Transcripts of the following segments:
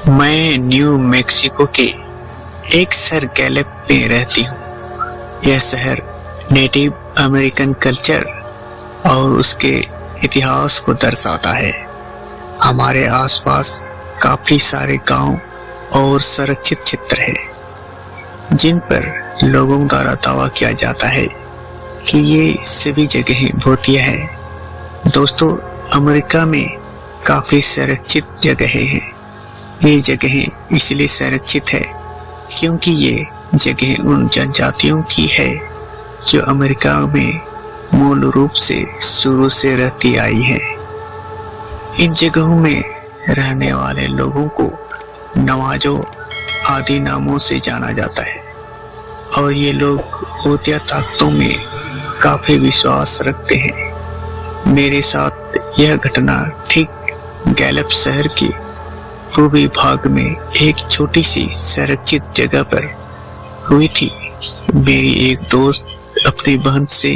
मैं new Mexico के एक शहर गैलेप में रहती हूँ। यह शहर नेटिव अमेरिकन कल्चर और उसके इतिहास को दर्शाता है। हमारे आसपास काफी सारे गांव और संरक्षित क्षेत्र हैं, जिन पर लोगों द्वारा दावा किया जाता है कि ये सभी जगहें भूतिया हैं। दोस्तों, अमेरिका में काफी संरक्षित जगहें हैं। ये जगहें इसलिए संरक्षित है क्योंकि ये जगहें उन जनजातियों की है जो अमेरिका में मूल रूप से शुरू से रहती आई है। इन जगहों में रहने वाले लोगों को नवाजो आदि नामों से जाना जाता है और ये लोग भूतिया ताकतों में काफी विश्वास रखते हैं। मेरे साथ यह घटना ठीक गैलेप शहर के पूर्वी भाग में एक छोटी सी संरक्षित जगह पर हुई थी। मेरी एक दोस्त अपनी बहन से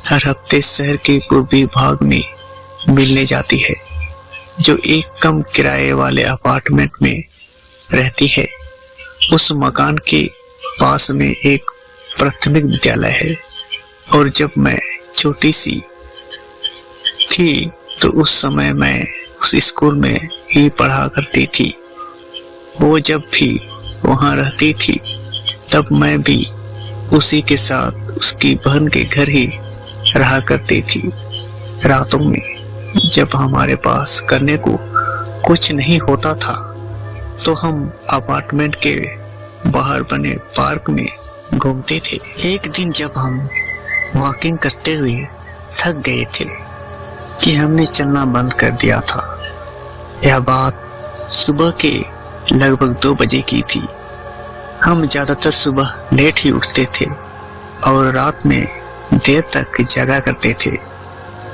हर हफ्ते शहर के पूर्वी भाग में मिलने जाती है, जो एक कम किराए वाले अपार्टमेंट में रहती है। उस मकान के पास में एक प्राथमिक विद्यालय है और जब मैं छोटी सी थी तो उस समय मैं उस स्कूल में ही पढ़ा करती थी। वो जब भी वहाँ रहती थी तब मैं भी उसी के साथ उसकी बहन के घर ही रहा करती थी। रातों में जब हमारे पास करने को कुछ नहीं होता था तो हम अपार्टमेंट के बाहर बने पार्क में घूमते थे। एक दिन जब हम वॉकिंग करते हुए थक गए थे कि हमने चलना बंद कर दिया था। यह बात सुबह के लगभग 2 बजे की थी। हम ज्यादातर सुबह लेट ही उठते थे और रात में देर तक जागा करते थे,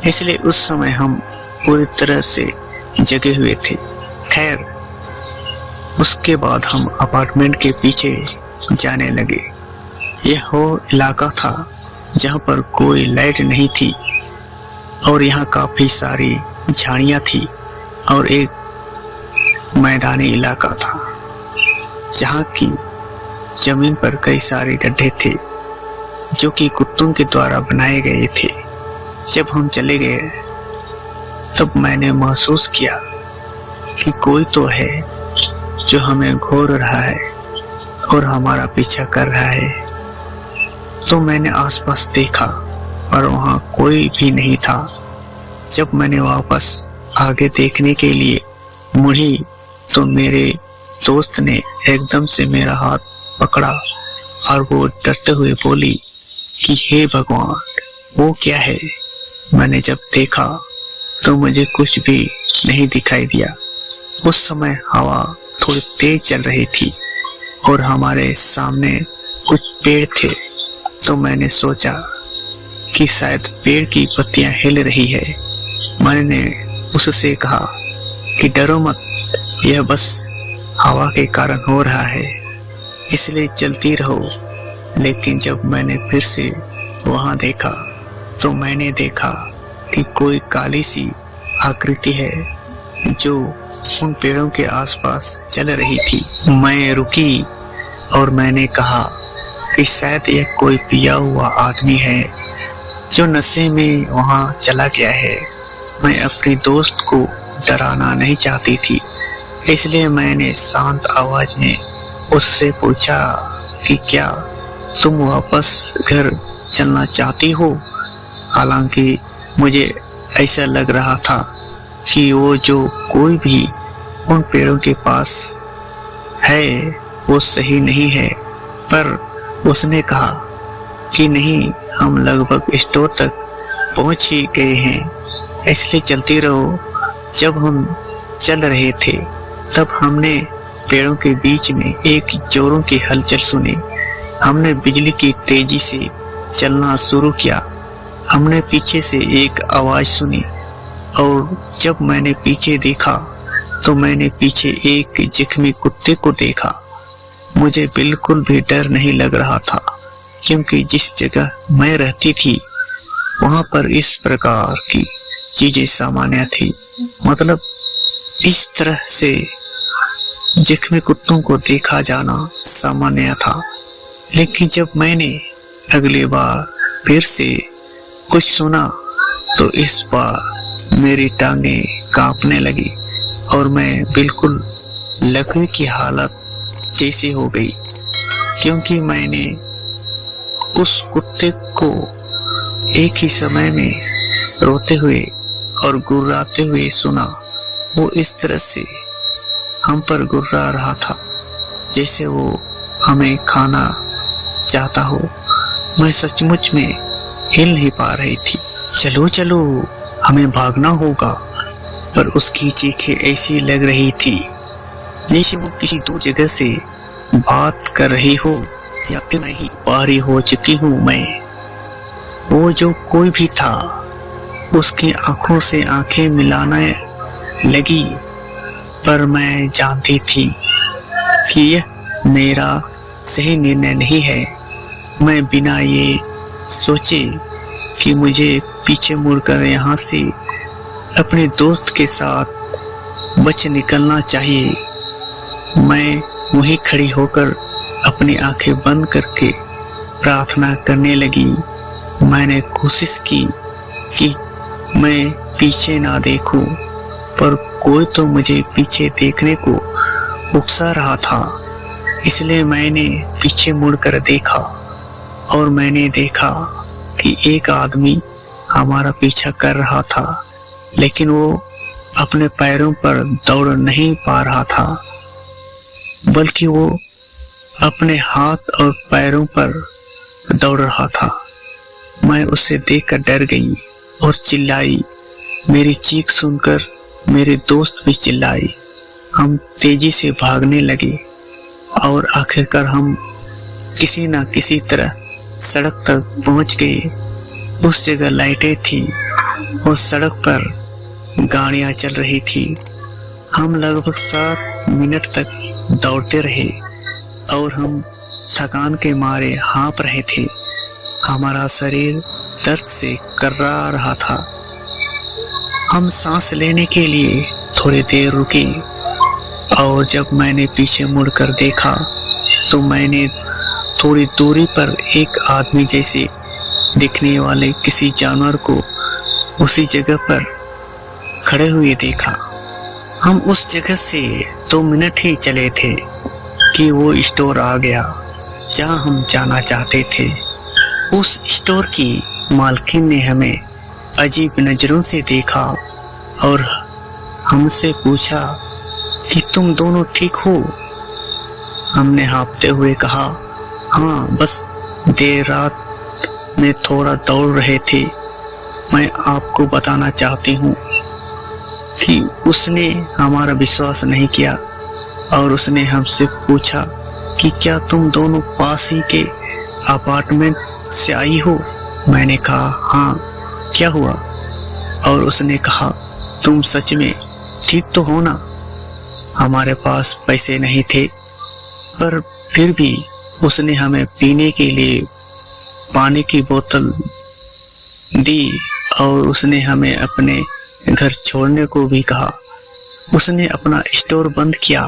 इसलिए उस समय हम पूरी तरह से जगे हुए थे। खैर, उसके बाद हम अपार्टमेंट के पीछे जाने लगे। यह वो इलाका था जहाँ पर कोई लाइट नहीं थी और यहाँ काफी सारी झाड़ियाँ थी और एक मैदानी इलाका था जहाँ की जमीन पर कई सारे गड्ढे थे जो कि कुत्तों के द्वारा बनाए गए थे। जब हम चले गए तब मैंने महसूस किया कि कोई तो है जो हमें घूर रहा है और हमारा पीछा कर रहा है। तो मैंने आसपास देखा और वहाँ कोई भी नहीं था। जब मैंने वापस आगे देखने के लिए मुड़ी तो मेरे दोस्त ने एकदम से मेरा हाथ पकड़ा और वो डरते हुए बोली कि हे भगवान, वो क्या है? मैंने जब देखा तो मुझे कुछ भी नहीं दिखाई दिया। उस समय हवा थोड़ी तेज चल रही थी और हमारे सामने कुछ पेड़ थे, तो मैंने सोचा कि शायद पेड़ की पत्तियां हिल रही है। मैंने उससे कहा कि डरो मत, यह बस हवा के कारण हो रहा है, इसलिए चलती रहो। लेकिन जब मैंने फिर से वहां देखा तो मैंने देखा कि कोई काली सी आकृति है जो उन पेड़ों के आसपास चल रही थी। मैं रुकी और मैंने कहा कि शायद यह कोई पिया हुआ आदमी है जो नशे में वहां चला गया है। मैं अपनी दोस्त को डराना नहीं चाहती थी, इसलिए मैंने शांत आवाज में उससे पूछा कि क्या तुम वापस घर चलना चाहती हो? हालांकि मुझे ऐसा लग रहा था कि वो जो कोई भी उन पेड़ों के पास है वो सही नहीं है, पर उसने कहा कि नहीं, हम लगभग स्टोर तक पहुंच ही गए हैं, इसलिए चलती रहो। जब हम चल रहे थे तब हमने पेड़ों के बीच में एक जोरों की हलचल सुनी। हमने बिजली की तेजी से चलना शुरू किया। हमने पीछे से एक आवाज सुनी और जब मैंने पीछे देखा तो मैंने पीछे एक जख्मी कुत्ते को देखा। मुझे बिल्कुल भी डर नहीं लग रहा था क्योंकि जिस जगह मैं रहती थी वहां पर इस प्रकार की चीजें सामान्य थी। मतलब इस तरह से जख्मी कुत्तों को देखा जाना सामान्य था, लेकिन जब मैंने अगली बार फिर से कुछ सुना तो इस बार मेरी टांगें कांपने लगी और मैं बिल्कुल लकवे की हालत जैसी हो गई, क्योंकि मैंने उस कुत्ते को एक ही समय में रोते हुए और गुर्राते हुए सुना। वो इस तरह से हम पर गुर्रा रहा था जैसे वो हमें खाना चाहता हो। मैं सचमुच में हिल नहीं पा रही थी। चलो चलो, हमें भागना होगा। पर उसकी चीखें ऐसी लग रही थी जैसे वो किसी दूर जगह से बात कर रही हो या कि नहीं। पारी हो चुकी हूँ मैं। वो जो कोई भी था उसकी आंखों से आंखें मिलाने लगी, पर मैं जानती थी कि यह मेरा सही निर्णय नहीं है। मैं बिना ये सोचे कि मुझे पीछे मुड़कर यहाँ से अपने दोस्त के साथ बच निकलना चाहिए, मैं वहीं खड़ी होकर अपनी आंखें बंद करके प्रार्थना करने लगी। मैंने कोशिश की कि मैं पीछे ना देखूं, पर कोई तो मुझे पीछे देखने को उकसा रहा था। इसलिए मैंने पीछे मुड़कर देखा और मैंने देखा कि एक आदमी हमारा पीछा कर रहा था, लेकिन वो अपने पैरों पर दौड़ नहीं पा रहा था, बल्कि वो अपने हाथ और पैरों पर दौड़ रहा था। मैं उसे देखकर डर गई और चिल्लाई। मेरी चीख सुनकर मेरे दोस्त भी चिल्लाए। हम तेजी से भागने लगे और आखिरकार हम किसी न किसी तरह सड़क तक पहुंच गए। उस जगह लाइटें थी और सड़क पर गाड़ियां चल रही थी। हम लगभग 7 मिनट तक दौड़ते रहे और हम थकान के मारे हाँफ रहे थे। हमारा शरीर दर्द से कर्रा रहा था। हम सांस लेने के लिए थोड़ी देर रुके और जब मैंने पीछे मुड़कर देखा तो मैंने थोड़ी दूरी पर एक आदमी जैसे दिखने वाले किसी जानवर को उसी जगह पर खड़े हुए देखा। हम उस जगह से 2 मिनट ही चले थे कि वो स्टोर आ गया जहां हम जाना चाहते थे। उस स्टोर की मालकिन ने हमें अजीब नजरों से देखा और हमसे पूछा कि तुम दोनों ठीक हो? हमने हाँफते हुए कहा, हाँ, बस देर रात में थोड़ा दौड़ रहे थे। मैं आपको बताना चाहती हूँ कि उसने हमारा विश्वास नहीं किया और उसने हमसे पूछा कि क्या तुम दोनों पास ही के अपार्टमेंट से आई हो? मैंने कहा, हाँ, क्या हुआ? और उसने कहा, तुम सच में ठीक तो हो ना? हमारे पास पैसे नहीं थे, पर फिर भी उसने हमें पीने के लिए पानी की बोतल दी और उसने हमें अपने घर छोड़ने को भी कहा। उसने अपना स्टोर बंद किया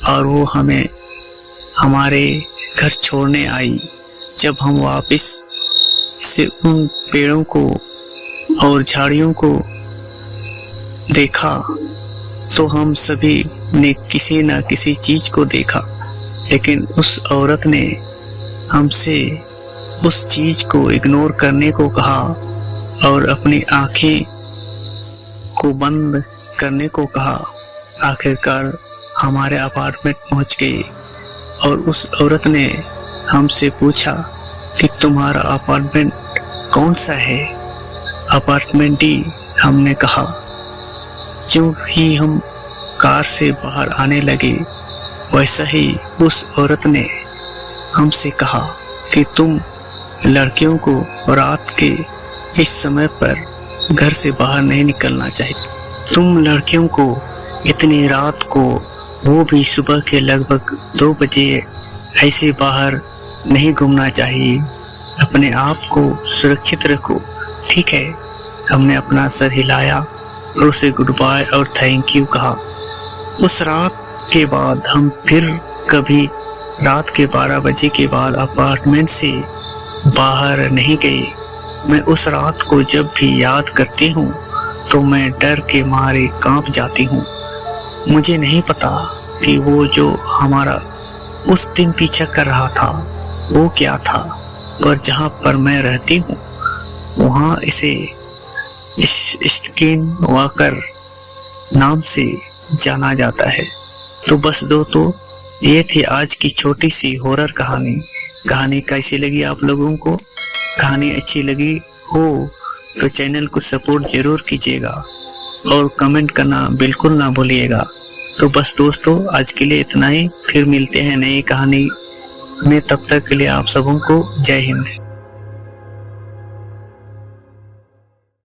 और वो हमें हमारे घर छोड़ने आई। जब हम वापस से उन पेड़ों को और झाड़ियों को देखा तो हम सभी ने किसी न किसी चीज को देखा, लेकिन उस औरत ने हमसे उस चीज को इग्नोर करने को कहा और अपनी आंखें को बंद करने को कहा। आखिरकार हमारे अपार्टमेंट पहुंच गए और उस औरत ने हमसे पूछा कि तुम्हारा अपार्टमेंट कौन सा है? अपार्टमेंट डी, हमने कहा। क्यों ही हम कार से बाहर आने लगे, वैसा ही उस औरत ने हमसे कहा कि तुम लड़कियों को रात के इस समय पर घर से बाहर नहीं निकलना चाहिए। तुम लड़कियों को इतनी रात को, वो भी सुबह के लगभग 2 बजे, ऐसे बाहर नहीं घूमना चाहिए। अपने आप को सुरक्षित रखो, ठीक है? हमने अपना सर हिलाया और उसे गुड बाय और थैंक यू कहा। उस रात के बाद हम फिर कभी रात के 12 बजे के बाद अपार्टमेंट से बाहर नहीं गए। मैं उस रात को जब भी याद करती हूँ तो मैं डर के मारे कांप जाती हूँ। मुझे नहीं पता कि वो जो हमारा उस दिन पीछा कर रहा था वो क्या था, पर जहाँ पर मैं रहती हूँ वहाँ इसे स्किन वॉकर नाम से जाना जाता है। तो बस दोस्तों, ये थी आज की छोटी सी हॉरर कहानी कैसी लगी आप लोगों को? कहानी अच्छी लगी हो तो चैनल को सपोर्ट जरूर कीजिएगा और कमेंट करना बिल्कुल ना भूलिएगा। तो बस दोस्तों, आज के लिए इतना ही। फिर मिलते हैं नई कहानी में, तब तक के लिए आप सबों को जय हिंद।